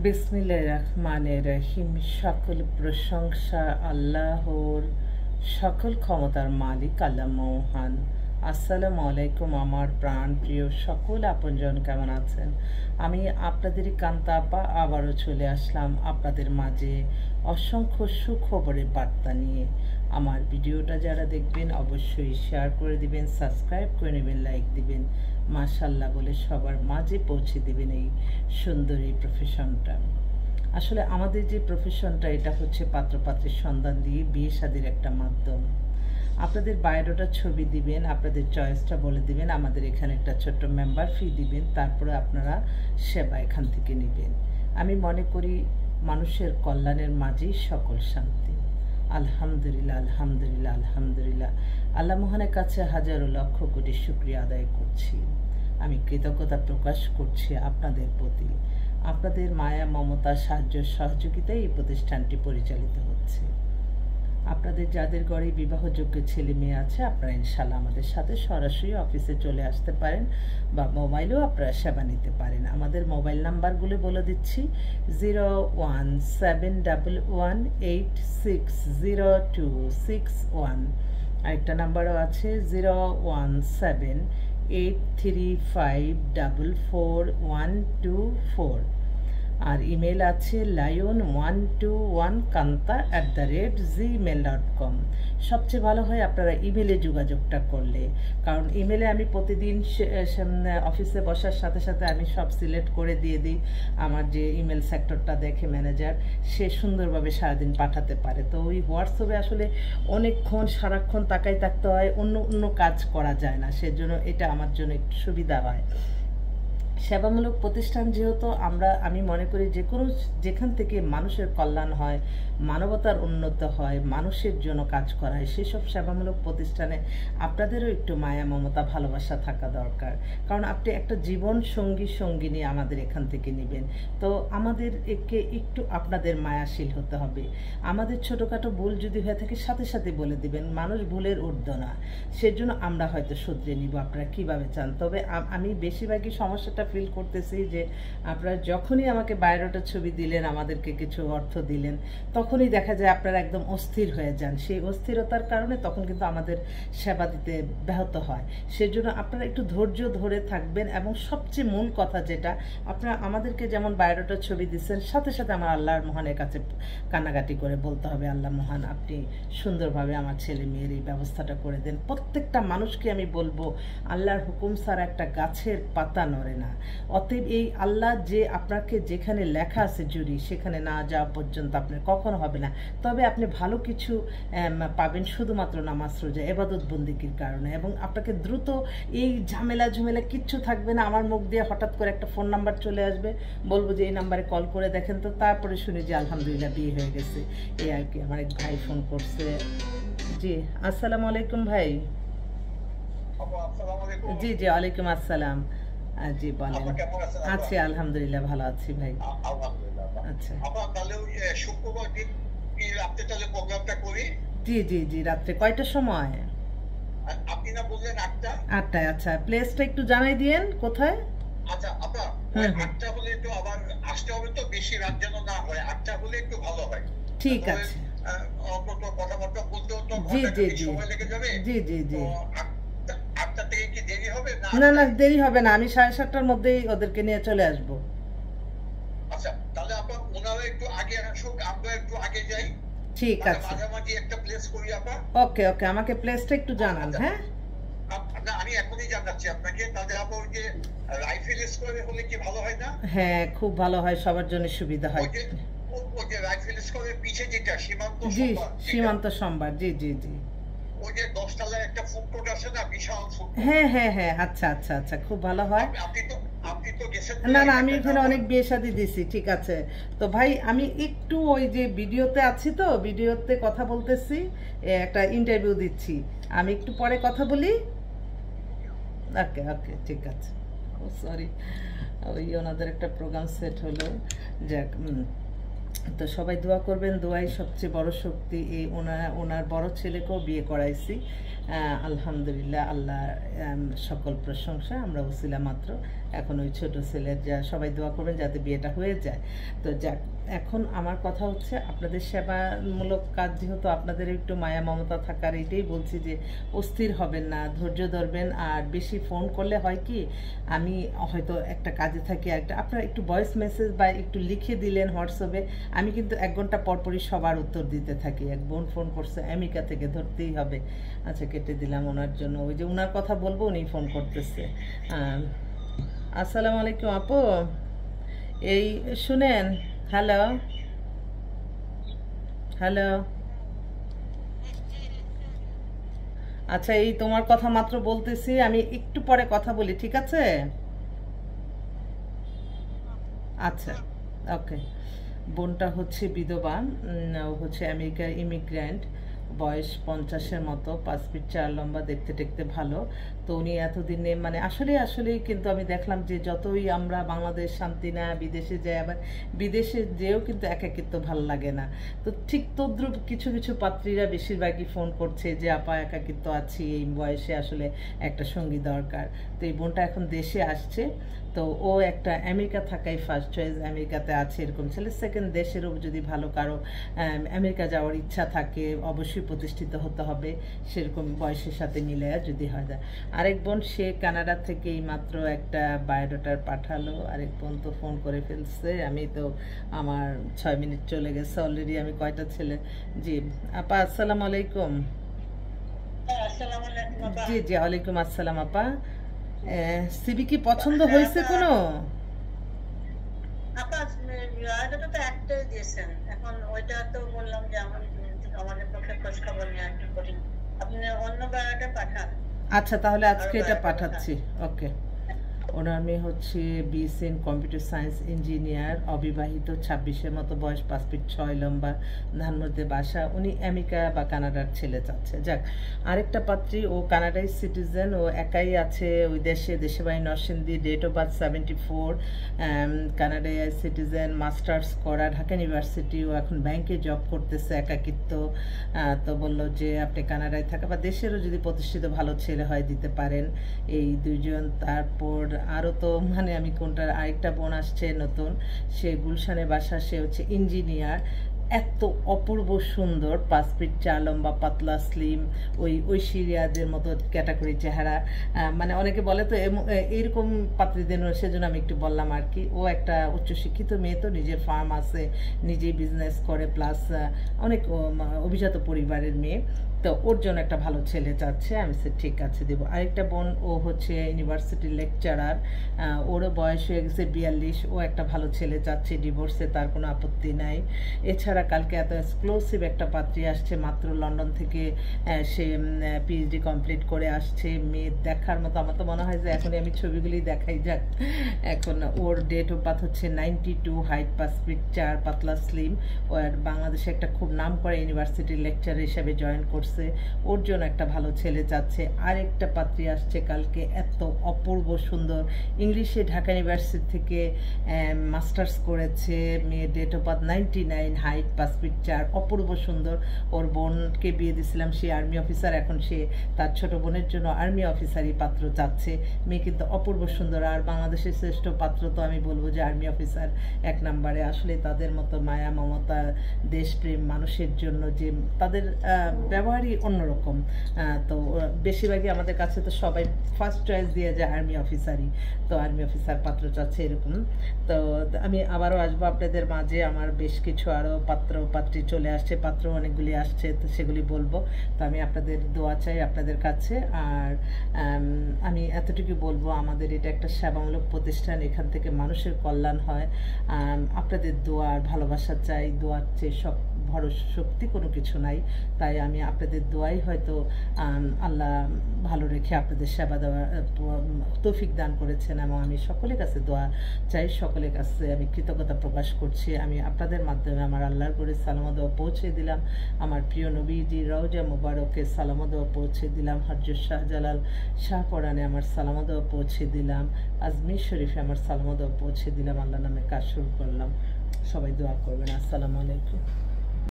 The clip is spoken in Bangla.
বিসমিল্লাহির রহমানির রহিম। সকল প্রশংসা আল্লাহর, সকল ক্ষমতার মালিক আল্লাহ মহান। আসসালামু আলাইকুম আমার প্রাণ প্রিয় সকল আপনজন, কেমন আছেন? আমি আপনাদেরই কান্তা আপা আবারও চলে আসলাম আপনাদের মাঝে অসংখ্য সুখবরের বার্তা নিয়ে। আমার ভিডিওটা যারা দেখবেন অবশ্যই শেয়ার করে দিবেন, সাবস্ক্রাইব করে নেবেন, লাইক দিবেন, মাশাআল্লাহ বলে সবার মাঝে পৌঁছে দিবেন এই সুন্দর এই প্রফেশনটা। আসলে আমাদের যে প্রফেশনটা, এটা হচ্ছে পাত্রপাত্রের সন্ধান দিয়ে বিয়ে শাদীর একটা মাধ্যম। আপনাদের বায়োডাটার ছবি দিবেন, আপনাদের চয়েসটা বলে দিবেন, আমাদের এখানে একটা ছোট্ট মেম্বার ফি দিবেন, তারপরে আপনারা সেবা এখান থেকে নেবেন। আমি মনে করি মানুষের কল্যাণের মাঝেই সকল শান্তি। আলহামদুলিল্লাহ, আলহামদুলিল্লাহ, আলহামদুলিল্লাহ। আল্লাহ মহানের কাছে হাজারো লক্ষ কোটি শুকরিয়া আদায় করছি। আমি কৃতজ্ঞতা প্রকাশ করছি আপনাদের প্রতি। আপনাদের মায়া, মমতা, সাহায্য, সহযোগিতায় এই প্রতিষ্ঠানটি পরিচালিত হচ্ছে। আপনাদের যাদের ঘরে বিবাহযোগ্য ছেলে মেয়ে আছে, আপনারা ইনশাল্লাহ আমাদের সাথে সরাসরি অফিসে চলে আসতে পারেন বা মোবাইলেও আপনারা সেবা নিতে পারেন। আমাদের মোবাইল নাম্বারগুলো বলে দিচ্ছি: 0171860261। আরেকটা নাম্বারও আছে 017835444124। আর ইমেল আছে lion121kanta@gmail.com। সবচেয়ে ভালো হয় আপনারা ইমেলে যোগাযোগটা করলে, কারণ ইমেলে আমি প্রতিদিন অফিসে বসার সাথে সাথে আমি সব সিলেক্ট করে দিয়ে দিই। আমার যে ইমেল সেক্টরটা দেখে ম্যানেজার, সে সুন্দরভাবে সারাদিন পাঠাতে পারে। তো ওই হোয়াটসঅ্যাপে আসলে অনেকক্ষণ সারাক্ষণ তাকাই থাকতে হয়, অন্য কাজ করা যায় না। সেজন্য এটা আমার জন্য একটু সুবিধা হয়। সেবামূলক প্রতিষ্ঠান যেহেতু আমি মনে করি যেখান থেকে মানুষের কল্যাণ হয়, মানবতার উন্নত হয়, মানুষের জন্য কাজ করা হয়, সেসব সেবামূলক প্রতিষ্ঠানে আপনাদেরও একটু মায়া, মমতা, ভালোবাসা থাকা দরকার। কারণ আপনি একটা জীবন সঙ্গিনী আমাদের এখান থেকে নেবেন, তো আমাদের একটু আপনাদের মায়াশীল হতে হবে। আমাদের ছোটোখাটো ভুল যদি হয়ে থাকে সাথে সাথে বলে দিবেন, মানুষ ভুলের ঊর্ধ্ব না। সেজন্য আমরা হয়তো শুধরে নিব, আপনারা কীভাবে চান। তবে আমি বেশিরভাগই সমস্যাটা ফিল করতেছি যে আপনারা যখনই আমাকে বায়োডাটার ছবি দিলেন, আমাদেরকে কিছু অর্থ দিলেন, তখনই দেখা যায় আপনারা একদম অস্থির হয়ে যান। সেই অস্থিরতার কারণে তখন কিন্তু আমাদের সেবা দিতে ব্যাহত হয়। সেজন্য আপনারা একটু ধৈর্য ধরে থাকবেন, এবং সবচেয়ে মূল কথা যেটা, আপনারা আমাদেরকে যেমন বায়োডাটার ছবি দিচ্ছেন, সাথে সাথে আমার আল্লাহর মহানের কাছে কান্নাকাটি করে বলতে হবে, আল্লাহ মহান, আপনি সুন্দরভাবে আমার ছেলে মেয়ের এই ব্যবস্থাটা করে দেন। প্রত্যেকটা মানুষকে আমি বলবো, আল্লাহর হুকুম ছাড়া একটা গাছের পাতা নড়ে না। অতএব এই আল্লাহ যে আপনাকে যেখানে লেখা আছে জুরি, সেখানে না যাওয়া পর্যন্ত আপনার কখনো হবে না। তবে আপনি ভালো কিছু পাবেন শুধুমাত্র নামাজ, রোজা, ইবাদত বন্দিগির কারণে, এবং আপনাকে দ্রুত এই ঝামেলা কিচ্ছু থাকবে না। আমার মুখ দিয়ে হঠাৎ করে একটা ফোন নাম্বার চলে আসবে, বলবো যে এই নাম্বারে কল করে দেখেন তো, তারপরে শুনি যে আলহামদুলিল্লাহ বিয়ে হয়ে গেছে। এই আর কি। আমার এক ভাই ফোন করছে। জি, আসসালামু আলাইকুম ভাই। জি জি, ওয়ালাইকুম আসসালাম। জি বলেন। আছি আলহামদুলিল্লাহ, ভালো আছি ভাই। আচ্ছা, জি জি জি, রাত্রে কয়টার সময়? আপনি না বললেন 8টায়। আচ্ছা, প্লেসটা একটু জানাই দিয়েন কোথায়। আচ্ছা আপা, 8টা হলে একটু আবার আসতে হবে, তো বেশি রাত যেন না হয়। 8টা হলে একটু ভালো হয়। ঠিক আছে। কথাবার্তা বলতেও তো জি জি জি, সময় লেগে যাবে। জি জি জি। 8টা থেকে কি দেরি হবে? না না, দেরি হবে না, আমি 7:30টার মধ্যেই ওদেরকে নিয়ে চলে আসবো। আচ্ছা, তাহলে আপা ওনারা একটু আগে আসুক, আমরা একটু আগে যাই। ঠিক আছে, মাঝামাঝি একটা প্লেস করি আপা। ওকে ওকে, আমাকে প্লেসটা একটু জানান। হ্যাঁ, না আমি এখনই জানাচ্ছি আপনাকে। তাহলে আপা ওই যে রাইফেল স্কোয়ারে হলে কি ভালো হয় না? হ্যাঁ, খুব ভালো হয়, সবার জন্য সুবিধা হয়। ওই যে রাইফেল স্কোয়ারের পিছে যেটা সীমান্ত, জি সীমান্ত সম্ভার, জি জি জি। ওই যে 10 তলার একটা ফুড কোর্ট আছে না, বিশাল ফুড কোর্ট। হ্যাঁ হ্যাঁ হ্যাঁ, আচ্ছা আচ্ছা আচ্ছা, খুব ভালো হয়। আপনি তো গেছেন? না না, আমি এখানে অনেক বিয়ে শাদী দিছি। ঠিক আছে, তো ভাই আমি একটু ওই যে ভিডিওতে আছি, তো ভিডিওতে কথা বলতেছি, একটা ইন্টারভিউ দিচ্ছি, আমি একটু পরে কথা বলি। ওকে ওকে, ঠিক আছে। ও সরি, ওই ওনাদের একটা প্রোগ্রাম সেট হলো। যাক, তো সবাই দোয়া করবেন, দোয়াই সবচেয়ে বড় শক্তি। এই ওনার বড় ছেলেকেও বিয়ে করাইছি, আলহামদুলিল্লাহ। আল্লাহ সকল প্রশংসা, আমরা ওসিলা মাত্র। এখন ওই ছোট ছেলের, যা সবাই দোয়া করবেন যাতে বিয়েটা হয়ে যায়। তো যাক, এখন আমার কথা হচ্ছে আপনাদের সেবামূলক কাজ যেহেতু আপনাদের একটু মায়া মমতা থাকার, এটাই বলছি যে অস্থির হবেন না, ধৈর্য ধরবেন। আর বেশি ফোন করলে হয় কি, আমি হয়তো একটা কাজে থাকি, একটা আপনারা একটু ভয়েস মেসেজ বা একটু লিখে দিলেন হোয়াটসঅ্যাপে, আমি কিন্তু 1 ঘন্টা পরপরই সবার উত্তর দিতে থাকি। এক বোন ফোন করছে আমেরিকা থেকে, ধরতেই হবে। আচ্ছা, কেটে দিলাম ওনার জন্য, ওই যে ওনার কথা বলবো, উনি ফোন করতেছে। আসসালামু আলাইকুম আপু, এই শুনেন, হ্যালো হ্যালো, আচ্ছা এই তোমার কথা মাত্র বলতেছি, আমি একটু পরে কথা বলি, ঠিক আছে? আচ্ছা, ওকে। বোনটা হচ্ছে বিধবা, ও হচ্ছে আমেরিকার ইমিগ্র্যান্ট, বয়স 50-এর মতো, 5 ফিট 4 লম্বা, দেখতে টেকতে ভালো। তো উনি এতদিনে মানে আসলেই কিন্তু আমি দেখলাম যে যতই আমরা বাংলাদেশ শান্তি না, বিদেশে যাই, আবার বিদেশে যেও কিন্তু একাকিত্ব ভালো লাগে না। তো ঠিক তদ্রুপ কিছু কিছু পাত্রীরা বেশিরভাগই ফোন করছে যে আপা একাকিত্ব আছি, এই বয়সে আসলে একটা সঙ্গী দরকার। তো এই বোনটা এখন দেশে আসছে। তো ও একটা আমেরিকা থাকাই ফার্স্ট চয়েস, আমেরিকাতে আছে এরকম ছেলে। সেকেন্ড, দেশেরও যদি ভালো কারো আমেরিকা যাওয়ার ইচ্ছা থাকে, অবশ্যই প্রতিষ্ঠিত হতে হবে, সেরকম বয়সের সাথে মিলে যদি হয় যায়। আরেক বোন সে কানাডা থেকেই মাত্র একটা বায়োডাটার পাঠালো। আরেক বোন তো ফোন করে ফেলছে, আমি তো আমার 6 মিনিট চলে গেছে অলরেডি। আমি কয়টা ছেলে, জি আপা আসসালামু আলাইকুম। জি জি, ওয়ালাইকুম আসসালাম আপা। সিবি কি পছন্দ হয়েছে কোনো? আপা রায়দাটা তো একটাই দিয়েছেন, এখন ওইটা তো বললাম যে আমাদের পক্ষে খোঁজ খবর নেওয়া একটু কঠিন, আপনি অন্য বায়োডাটা পাঠান। আচ্ছা, তাহলে আজকে এটা পাঠাচ্ছি। ওকে। ওনার মেয়ে হচ্ছে BSc in computer science engineer, অবিবাহিত, 26-এর মতো বয়স, 5 ফিট 6 লম্বা, ধানমন্ডিতে বাসা। উনি আমেরিকা বা কানাডার ছেলে চাচ্ছে। যাক, আরেকটা পাত্রী, ও কানাডাই সিটিজেন, ও একাই আছে ওই দেশে বাড়ি নরসিংদী, ডেট অফ বার্থ 74, কানাডায় সিটিজেন, মাস্টার্স করা, ঢাকা ইউনিভার্সিটি। ও এখন ব্যাংকে জব করতেছে, একাকিত্ব। তো বললো যে আপনি কানাডায় থাকা বা দেশেরও যদি প্রতিষ্ঠিত ভালো ছেলে হয় দিতে পারেন, এই দুইজন। তারপর আরও তো মানে আমি কোনটার, আরেকটা বোন আসছে নতুন, সে গুলশানে বাসা, সে হচ্ছে ইঞ্জিনিয়ার, এত অপূর্ব সুন্দর, 5 ফিট 4 লম্বা, পাতলা, স্লিম, ওই ঐশ্বরিয়াদের মতো ক্যাটাগরি চেহারা। মানে অনেকে বলে তো এইরকম পাত্রীদের, সেজন্য আমি একটু বললাম আর কি। ও একটা উচ্চশিক্ষিত মেয়ে, তো নিজের ফার্ম আছে, নিজেই বিজনেস করে, প্লাস অনেক অভিজাত পরিবারের মেয়ে। তো ওর জন্য একটা ভালো ছেলে চাচ্ছে। আমি সে ঠিক আছে দেবো। আরেকটা বোন, ও হচ্ছে ইউনিভার্সিটি লেকচারার, ওরও বয়স হয়ে গেছে 42, ও একটা ভালো ছেলে চাচ্ছে, ডিভোর্সে তার কোনো আপত্তি নাই। এছাড়া কালকে এত এক্সক্লুসিভ একটা পাত্রী আসছে মাত্র লন্ডন থেকে, সে পিএইচডি কমপ্লিট করে আসছে, মেয়ে দেখার মতো। আমার তো মনে হয় যে এখনই আমি ছবিগুলি দেখাই যাক। এখন ওর ডেট অফ বার্থ হচ্ছে 92, হাইট 5 ফিট 4, পাতলা, স্লিম। ও বাংলাদেশে একটা খুব নাম করা ইউনিভার্সিটির লেকচার হিসেবে জয়েন করছে, ওর জন্য একটা ভালো ছেলে চাচ্ছে। আরেকটা পাত্রী আসছে কালকে, এত অপূর্ব সুন্দর, ইংলিশে ঢাকা ইউনিভার্সিটি থেকে মাস্টার্স করেছে, মেয়ে date of birth 99, height 5 feet 4, অপূর্ব সুন্দর। ওর বোনকে বিয়ে দিয়েছিলাম, সে আর্মি অফিসার, এখন সে তার ছোট বোনের জন্য আর্মি অফিসারই পাত্র চাচ্ছে। মেয়ে কিন্তু অপূর্ব সুন্দর। আর বাংলাদেশের শ্রেষ্ঠ পাত্র তো আমি বলবো যে আর্মি অফিসার 1 নম্বরে। আসলে তাদের মতো মায়া মমতা, দেশপ্রেম, মানুষের জন্য যে তাদের ব্যবহারই অন্যরকম। তো বেশিরভাগই আমাদের কাছে তো সবাই ফার্স্ট চয়েস দিয়ে যায় আর্মি অফিসারই, তো আর্মি অফিসার পাত্র চাচ্ছে এরকম। তো আমি আবারও আসবো আপনাদের মাঝে, আমার বেশ কিছু আরও পাত্রী চলে আসছে, পাত্র অনেকগুলি আসছে, তো সেগুলি বলবো। তো আমি আপনাদের দোয়া চাই আপনাদের কাছে। আর আমি এতটুকু বলবো, আমাদের এটা একটা সেবামূলক প্রতিষ্ঠান, এখান থেকে মানুষের কল্যাণ হয়। আপনাদের দোয়া আর ভালোবাসা চাই, দোয়ার চেয়ে সব বড় শক্তি কোনো কিছু নাই। তাই আমি আপনাদের দোয়াই হয়তো আল্লাহ ভালো রেখে আপনাদের সেবা দেওয়া তৌফিক দান করেছেন, এবং আমি সকলের কাছে দোয়া চাই, সকলের কাছে আমি কৃতজ্ঞতা প্রকাশ করছি। আমি আপনাদের মাধ্যমে আমার আল্লাহর করে সালাম দেওয়া পৌঁছে দিলাম, আমার প্রিয় নবীজি রওজা মুবারকে সালাম দেওয়া পৌঁছে দিলাম, হযরত শাহজালাল শাহপরানে আমার সালাম দেওয়া পৌঁছে দিলাম, আজমির শরীফে আমার সালাম দেওয়া পৌঁছে দিলাম। আল্লাহর নামে কাজ শুরু করলাম। সবাই দোয়া করবেন। আসসালামু আলাইকুম।